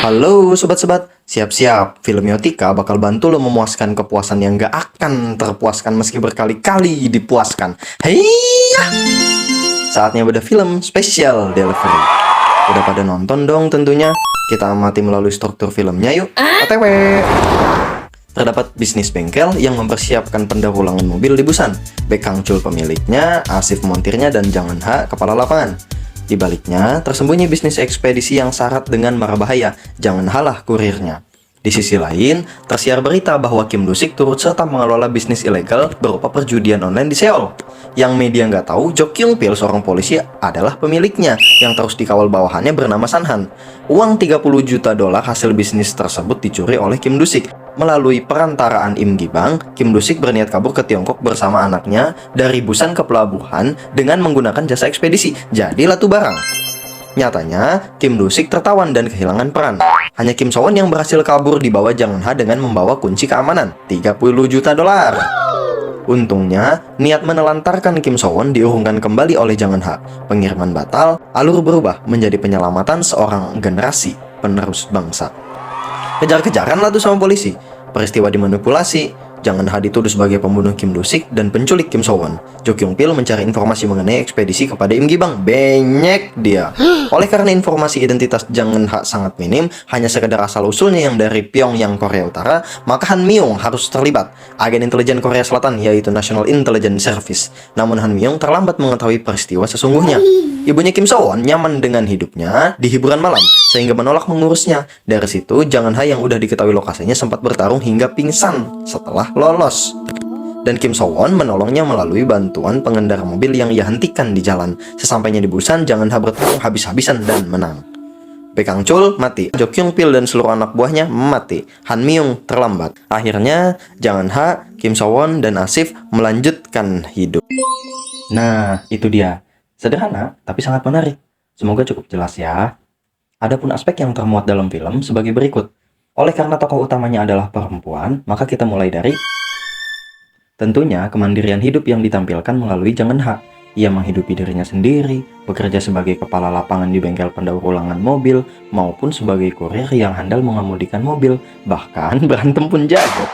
Halo sobat-sobat, siap-siap, Filmiotika bakal bantu lo memuaskan kepuasan yang gak akan terpuaskan meski berkali-kali dipuaskan. Hei, saatnya beda film spesial delivery. Udah pada nonton dong tentunya, kita amati melalui struktur filmnya yuk. OTW. Terdapat bisnis bengkel yang mempersiapkan pendarulangan mobil di Busan. Baekgang Chul pemiliknya, Asif montirnya, dan Jang Eun-ha kepala lapangan. Di baliknya, tersembunyi bisnis ekspedisi yang syarat dengan mara bahaya. Jangan halah kurirnya. Di sisi lain, tersiar berita bahwa Kim Do-sik turut serta mengelola bisnis ilegal berupa perjudian online di Seoul. Yang media nggak tahu, Jo Kyung-pil, seorang polisi, adalah pemiliknya yang terus dikawal bawahannya bernama San-han. Uang 30 juta dolar hasil bisnis tersebut dicuri oleh Kim Do-sik. Melalui perantaraan Im Gi-bang, Kim Do-sik berniat kabur ke Tiongkok bersama anaknya dari Busan ke pelabuhan dengan menggunakan jasa ekspedisi. Jadilah tuh barang. Nyatanya, Kim Do-sik tertawan dan kehilangan peran. Hanya Kim So-won yang berhasil kabur di bawah Jang Eun-ha dengan membawa kunci keamanan, 30 juta dolar. Untungnya, niat menelantarkan Kim So-won diurungkan kembali oleh Jang Eun-ha. Pengiriman batal, alur berubah menjadi penyelamatan seorang generasi penerus bangsa. Kejar-kejaran lah tuh sama polisi. Peristiwa dimanipulasi. Jang Eun-ha dituduh sebagai pembunuh Kim Do-sik dan penculik Kim So-won. Jo Kyung-pil mencari informasi mengenai ekspedisi kepada Im Gi-bang. Benyek dia. Oleh karena informasi identitas Jang Eun-ha sangat minim, hanya sekedar asal-usulnya yang dari Pyongyang, Korea Utara, maka Han Myung harus terlibat. Agen intelijen Korea Selatan yaitu National Intelligence Service. Namun Han Myung terlambat mengetahui peristiwa sesungguhnya. Ibunya Kim So-won nyaman dengan hidupnya di hiburan malam, sehingga menolak mengurusnya. Dari situ, Jang Eun-ha yang udah diketahui lokasinya sempat bertarung hingga pingsan setelah lolos. Dan Kim So-won menolongnya melalui bantuan pengendara mobil yang ia hentikan di jalan. Sesampainya di Busan, Jang Eun-ha bertarung habis-habisan dan menang. Baekgang Chul mati, Jo Kyung-pil dan seluruh anak buahnya mati. Han Myung terlambat. Akhirnya, Jang Eun-ha, Kim So-won, dan Asif melanjutkan hidup. Nah, itu dia. Sederhana, tapi sangat menarik. Semoga cukup jelas ya. Adapun aspek yang termuat dalam film sebagai berikut. Oleh karena tokoh utamanya adalah perempuan, maka kita mulai dari tentunya kemandirian hidup yang ditampilkan melalui Jang Eun-ha. Ia menghidupi dirinya sendiri, bekerja sebagai kepala lapangan di bengkel pendaur ulangan mobil, maupun sebagai kurir yang handal mengemudikan mobil, bahkan berantem pun jago.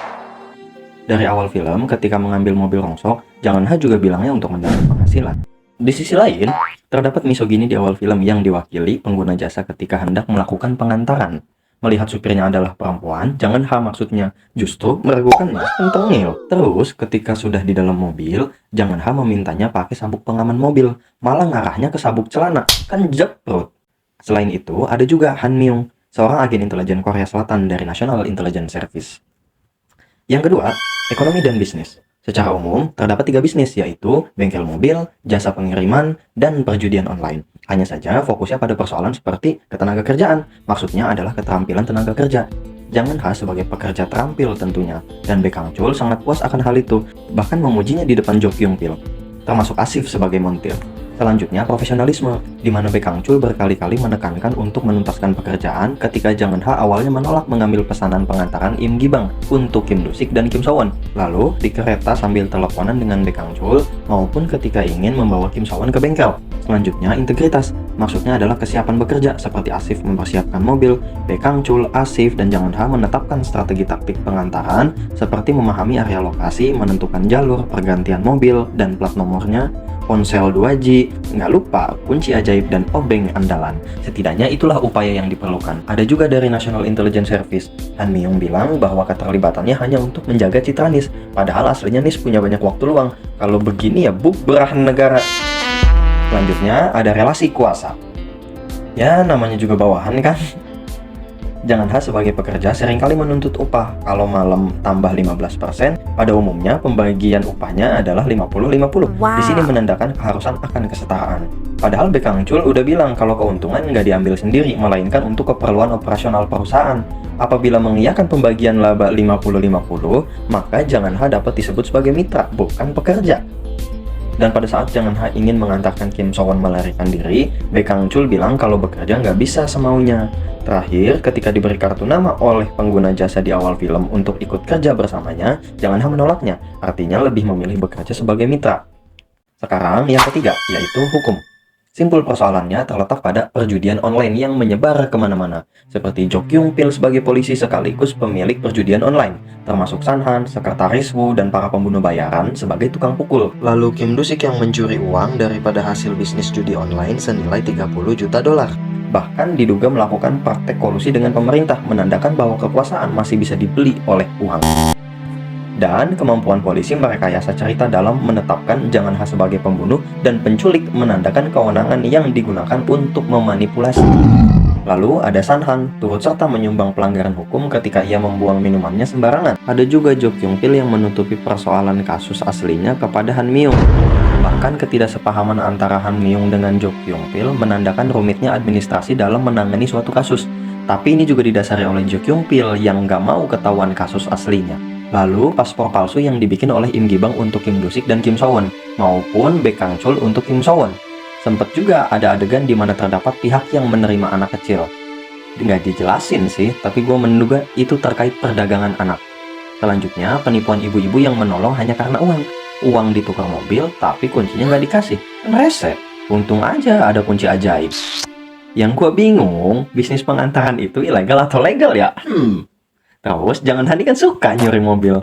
Dari awal film, ketika mengambil mobil rongsok, Jang Eun-ha juga bilangnya untuk mendapat penghasilan. Di sisi lain, terdapat misogini di awal film yang diwakili pengguna jasa ketika hendak melakukan pengantaran. Melihat supirnya adalah perempuan, Jang Eun-ha maksudnya justru meragukannya tentengil. Terus, ketika sudah di dalam mobil, Jang Eun-ha memintanya pakai sabuk pengaman mobil, malah ngarahnya ke sabuk celana, kan jeprot. Selain itu, ada juga Han Myung, seorang agen intelijen Korea Selatan dari National Intelligence Service. Yang kedua, ekonomi dan bisnis. Secara umum, terdapat 3 bisnis, yaitu bengkel mobil, jasa pengiriman, dan perjudian online. Hanya saja fokusnya pada persoalan seperti ketenaga kerjaan, maksudnya adalah keterampilan tenaga kerja. Jang Eun-ha sebagai pekerja terampil tentunya, dan Baekgang Chul sangat puas akan hal itu, bahkan memujinya di depan Jo Kyung-pil, termasuk Asif sebagai montir. Selanjutnya, profesionalisme, di mana Baekgang Chul berkali-kali menekankan untuk menuntaskan pekerjaan ketika Jang Eun-ha awalnya menolak mengambil pesanan pengantaran Im Gi-bang untuk Kim Do-sik dan Kim So-won. Lalu, di kereta sambil teleponan dengan Baekgang Chul, maupun ketika ingin membawa Kim So-won ke bengkel. Selanjutnya, integritas, maksudnya adalah kesiapan bekerja, seperti Asif mempersiapkan mobil, Baekgang Chul, Asif, dan Jang Eun-ha menetapkan strategi taktik pengantaran, seperti memahami area lokasi, menentukan jalur, pergantian mobil, dan plat nomornya, ponsel 2G, nggak lupa kunci ajaib dan obeng andalan. Setidaknya itulah upaya yang diperlukan. Ada juga dari National Intelligence Service. Han Myung bilang bahwa keterlibatannya hanya untuk menjaga citra NIS, padahal aslinya NIS punya banyak waktu luang. Kalau begini ya bubrah negara. Selanjutnya ada relasi kuasa. Ya namanya juga bawahan kan. Jang Eun-ha sebagai pekerja seringkali menuntut upah. Kalau malam tambah 15%, pada umumnya pembagian upahnya adalah 50-50. Wow. Di sini menandakan keharusan akan kesetaraan. Padahal Baekgang Chul udah bilang kalau keuntungan nggak diambil sendiri, melainkan untuk keperluan operasional perusahaan. Apabila mengiyakan pembagian laba 50-50, maka Jang Eun-ha dapat disebut sebagai mitra, bukan pekerja. Dan pada saat Jang Eun-ha ingin mengantarkan Kim So-won melarikan diri, Baekgang Chul bilang kalau bekerja nggak bisa semaunya. Terakhir, ketika diberi kartu nama oleh pengguna jasa di awal film untuk ikut kerja bersamanya, Jang Eun-ha menolaknya, artinya lebih memilih bekerja sebagai mitra. Sekarang, yang ketiga, yaitu hukum. Simpul persoalannya terletak pada perjudian online yang menyebar kemana-mana, seperti Jo Kyung Pil sebagai polisi sekaligus pemilik perjudian online, termasuk San Han, sekretaris Wu, dan para pembunuh bayaran sebagai tukang pukul. Lalu Kim Do-sik yang mencuri uang daripada hasil bisnis judi online senilai 30 juta dolar. Bahkan diduga melakukan praktek kolusi dengan pemerintah, menandakan bahwa kekuasaan masih bisa dibeli oleh uang. Dan kemampuan polisi merekayasa cerita dalam menetapkan Jangan Ha sebagai pembunuh dan penculik menandakan kewenangan yang digunakan untuk memanipulasi. Lalu ada San Han, turut serta menyumbang pelanggaran hukum ketika ia membuang minumannya sembarangan. Ada juga Jo Kyung Pil yang menutupi persoalan kasus aslinya kepada Han Myung. Bahkan ketidaksepahaman antara Han Myung dengan Jo Kyung Pil menandakan rumitnya administrasi dalam menangani suatu kasus. Tapi ini juga didasari oleh Jo Kyung Pil yang nggak mau ketahuan kasus aslinya. Lalu paspor palsu yang dibikin oleh Im Gi-bang untuk Kim Do-sik dan Kim So-won, maupun Baek Kang-chul untuk Kim So-won. Sempet juga ada adegan di mana terdapat pihak yang menerima anak kecil. Nggak dijelasin sih, tapi gue menduga itu terkait perdagangan anak. Selanjutnya, penipuan ibu-ibu yang menolong hanya karena uang. Uang ditukar mobil, tapi kuncinya nggak dikasih. Rese. Untung aja ada kunci ajaib. Yang gue bingung, bisnis pengantaran itu ilegal atau legal ya? Terus, Jangan Ha kan suka nyuri mobil.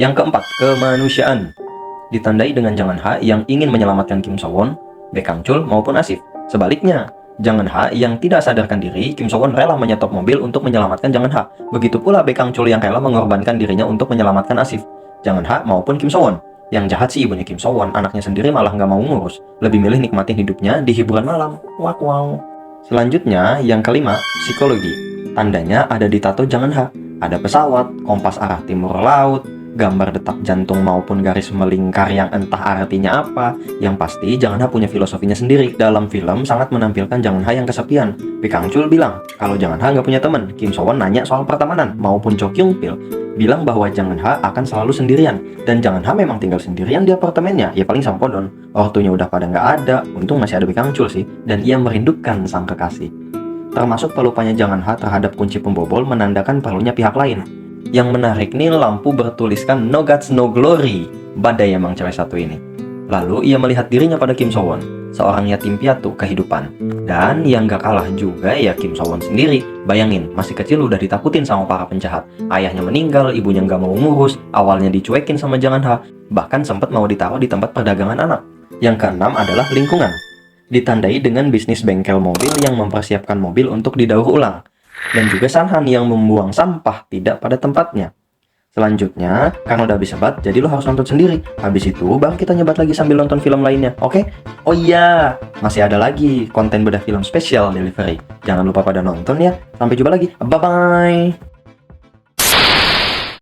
Yang keempat, kemanusiaan. Ditandai dengan Jangan Ha yang ingin menyelamatkan Kim So-won, Baek Kang-chul maupun Asif. Sebaliknya, Jangan Ha yang tidak sadarkan diri, Kim So-won rela menyetop mobil untuk menyelamatkan Jangan Ha. Begitu pula Baek Kang-chul yang rela mengorbankan dirinya untuk menyelamatkan Asif. Jangan Ha maupun Kim So-won. Yang jahat sih ibunya Kim So-won, anaknya sendiri malah nggak mau ngurus. Lebih milih nikmatin hidupnya di hiburan malam. Wow. Selanjutnya, yang kelima, psikologi. Tandanya ada di tato Jangan Ha. Ada pesawat, kompas arah timur laut, gambar detak jantung maupun garis melingkar yang entah artinya apa. Yang pasti Jangan Ha punya filosofinya sendiri. Dalam film sangat menampilkan Jangan Ha yang kesepian. Baek Kang-chul bilang kalau Jangan Ha nggak punya teman. Kim So-won nanya soal pertemanan, maupun Jo Kyung Pil bilang bahwa Jangan Ha akan selalu sendirian. Dan Jangan Ha memang tinggal sendirian di apartemennya, ya paling sampodon. Ortunya udah pada nggak ada, untung masih ada Baek Kang-chul sih. Dan ia merindukan sang kekasih. Termasuk pelupanya Jangan Ha terhadap kunci pembobol menandakan perlunya pihak lain. Yang menarik nih lampu bertuliskan No Guts No Glory. Badai emang cewek satu ini. Lalu ia melihat dirinya pada Kim So-won, seorang yatim piatu kehidupan. Dan yang gak kalah juga ya Kim So-won sendiri. Bayangin, masih kecil udah ditakutin sama para penjahat. Ayahnya meninggal, ibunya gak mau ngurus, awalnya dicuekin sama Jangan Ha, bahkan sempat mau ditaruh di tempat perdagangan anak. Yang keenam adalah lingkungan. Ditandai dengan bisnis bengkel mobil yang mempersiapkan mobil untuk didaur ulang. Dan juga San Han yang membuang sampah tidak pada tempatnya. Selanjutnya, karena udah habis sebat, jadi lo harus nonton sendiri. Habis itu, baru kita nyebat lagi sambil nonton film lainnya, oke? Oh iya, masih ada lagi konten bedah film spesial delivery. Jangan lupa pada nonton ya. Sampai jumpa lagi, bye-bye!